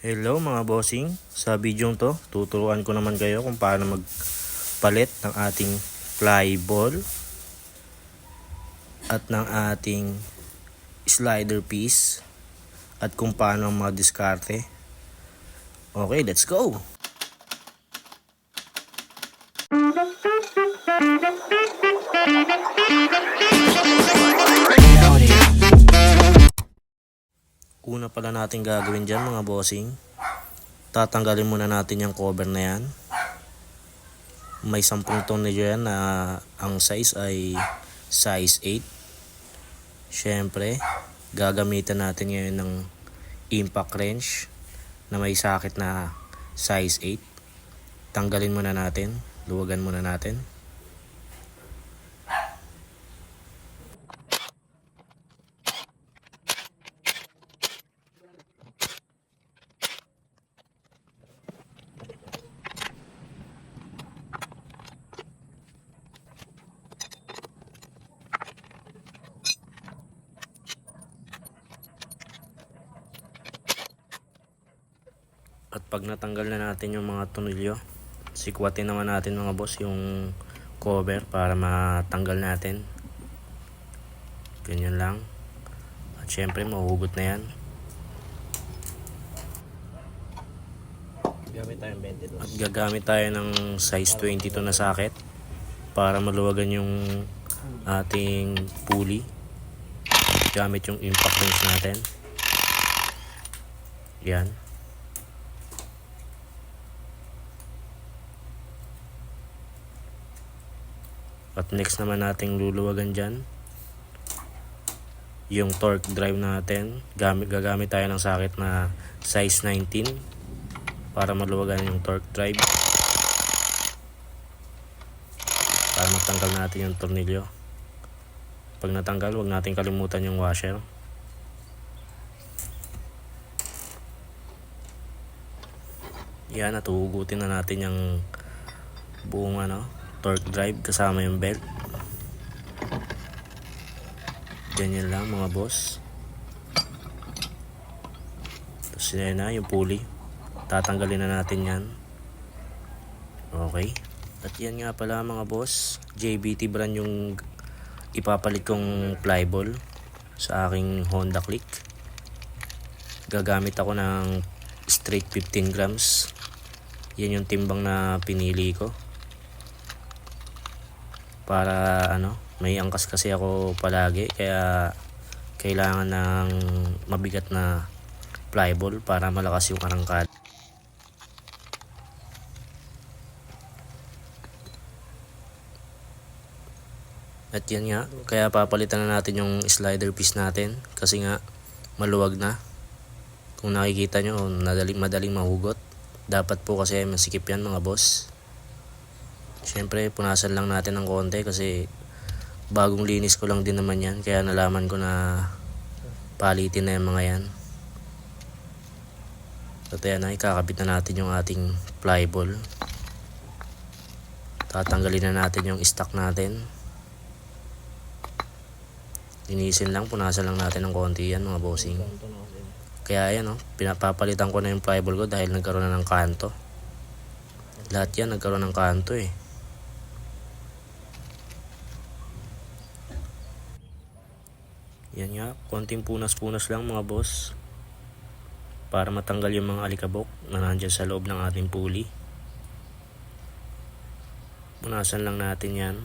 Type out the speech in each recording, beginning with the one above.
Hello mga bossing, sa video to tuturuan ko naman kayo kung paano magpalit ng ating fly ball at ng ating slider piece at kung paano mag-diskarte. Okay, let's go! Una pala natin gagawin dyan mga bossing, tatanggalin muna natin yung cover na yan. May 10 tornilyo yan na ang size ay size 8. Syempre, gagamitan natin ngayon ng impact wrench na may sakit na size 8. Tanggalin muna natin, luwagan muna natin. At pag natanggal na natin yung mga tornilyo, sikwatin naman natin mga boss yung cover para matanggal natin. Ganyan lang. At syempre mahuhugot na yan. At gagamit tayo ng size 22 na socket para maluwagan yung ating pulley. Gamit yung impact wrench natin. Yan. At next naman nating luluwagan dyan yung torque drive natin. Gagamit tayo ng socket na size 19 para maluwagan yung torque drive, para matanggal natin yung tornilyo. Pag natanggal, huwag natin kalimutan yung washer. Yan, at uhugutin na natin yung buong torque drive kasama yung belt. Ganyan lang mga boss. Tapos yun na yung pulley, tatanggalin na natin yan. Okay. At yan nga pala mga boss, JBT brand yung ipapalit kong fly ball sa aking Honda Click. Gagamit ako ng straight 15 grams. Yan yung timbang na pinili ko para may angkas kasi ako palagi, kaya kailangan ng mabigat na fly ball para malakas yung arangkada. At yan nga, kaya papalitan na natin yung slider piece natin kasi nga maluwag na. Kung nakikita nyo, madaling mahugot. Dapat po kasi masikip yan mga boss. Syempre punasan lang natin ng konti kasi bagong linis ko lang din naman yan, kaya nalaman ko na palitin na yung mga yan. At yan na, ikakabit na natin yung ating fly ball. Tatanggalin na natin yung stock natin. Linisin lang, punasan lang natin ng konti yan mga bossing. Kaya yan pinapapalitan ko na yung fly ball ko dahil nagkaroon na ng kanto. Lahat yan nagkaroon ng kanto eh. Yan nga, konting punas-punas lang mga boss para matanggal yung mga alikabok na nandyan sa loob ng ating pulley. Punasan lang natin yan.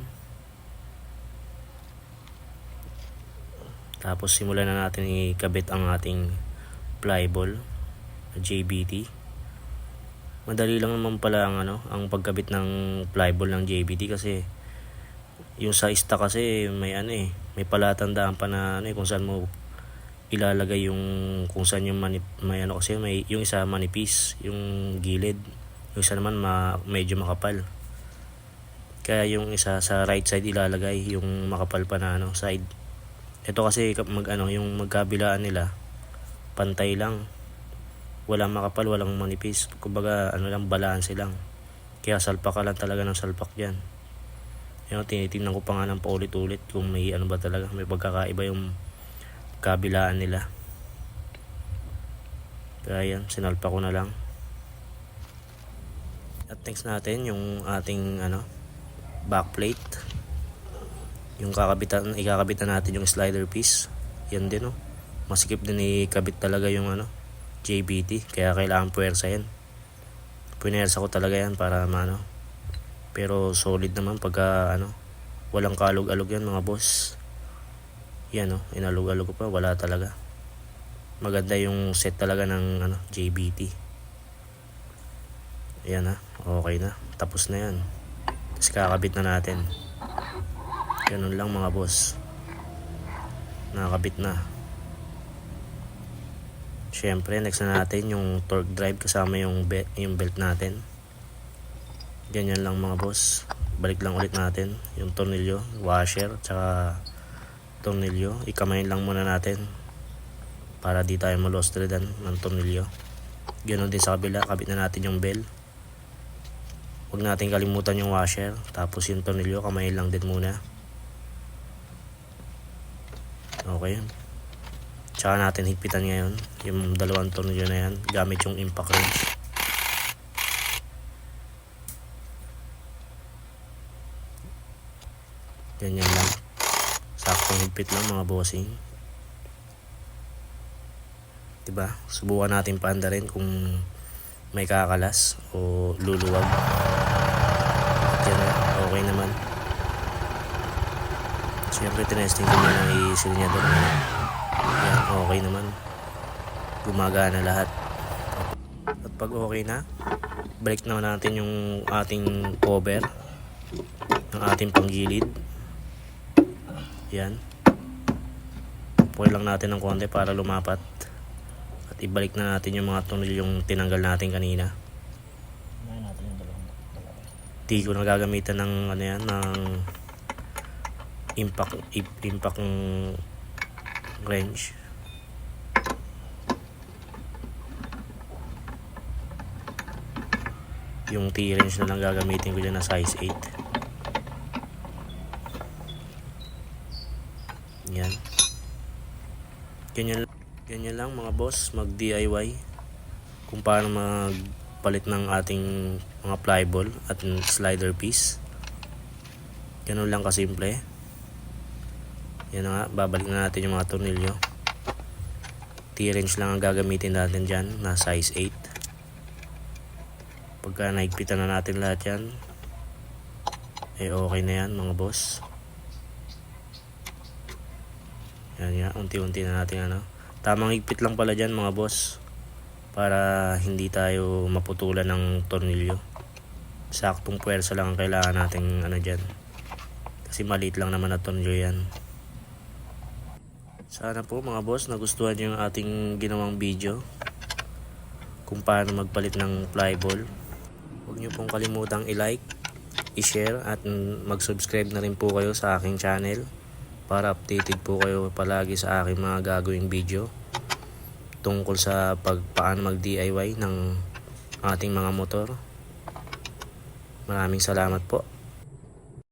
Tapos simulan na natin ikabit ang ating fly ball JBT. Madali lang naman pala ang pagkabit ng fly ball ng JBT kasi yung sa stock kasi may may palatandaan pa na kung saan mo ilalagay yung kung saan yung may kasi may yung isa manipis yung gilid, yung isa naman medyo makapal. Kaya yung isa sa right side ilalagay yung makapal pa na side. Ito kasi yung magkabilaan nila pantay lang. Walang makapal, walang manipis. Kumbaga lang, balanse lang. Kaya salpak ka lang talaga ng salpak diyan. Tinitingnan ko pa nga ng paulit-ulit kung may ba talaga, may pagkakaiba yung kabilaan nila. Kaya yan, sinalpa ko na lang. At next natin yung ating backplate. Yung ikakabitan natin yung slider piece. Yan din masikip din ikabit talaga yung JBT, kaya kailangan puwersa yan. Punersa ko talaga yan para pero solid naman pagka walang kalog-alog yan mga boss. Yan inalog-alog ko pa, wala talaga. Maganda yung set talaga ng JBT. Yan okay na, tapos na yan. Tapos kakabit na natin. Ganun lang mga boss, nakakabit na. Syempre next na natin yung torque drive kasama yung belt natin. Ganyan lang mga boss. Balik lang ulit natin yung tornilyo, washer, tsaka tornilyo. Ikamayin lang muna natin para di tayo ma-lost threadan ng tornilyo. Ganoon din sa kabila, kabit na natin yung bell. Huwag natin kalimutan yung washer, tapos yung tornilyo kamayin lang din muna. Okay. Tsaka natin higpitan ngayon yung dalawang tornilyo na yan gamit yung impact wrench. Ganyan lang, saktong higpit lang mga bossing. Diba? Subukan natin paanda rin kung may kakalas o luluwag. Yan okay naman. Siyempre tinesting ko na ng isilinyador. Yan, okay naman. Gumagana lahat. At pag okay na, balik na natin yung ating cover ng ating panggilid. Yan. Pull lang natin ng konti para lumapat. At ibalik na natin yung mga tornilyong tinanggal natin kanina. Di ko na gagamitan ng ng impact wrench. Yung T-wrench na lang gagamitin ko dyan na size 8. Yan. Ganyan lang mga boss, mag DIY kung paano magpalit ng ating mga flyball at slider piece. Ganun lang kasimple. Yan na nga, babalik na natin yung mga tornilyo. T-wrench lang ang gagamitin natin dyan na size 8. Pagka naigpitan na natin lahat yan, okay na yan mga boss. Yan nga, unti-unti na natin tamang higpit lang pala dyan mga boss, para hindi tayo maputulan ng tornilyo. Saktong puwersa lang ang kailangan natin dyan, kasi maliit lang naman na tornilyo yan. Sana po mga boss nagustuhan nyo yung ating ginawang video kung paano magpalit ng flyball. Huwag nyo pong kalimutang i-like, i-share at mag-subscribe na rin po kayo sa aking channel para updated po kayo palagi sa aking mga gagawing video tungkol sa paano mag-DIY ng ating mga motor. Maraming salamat po.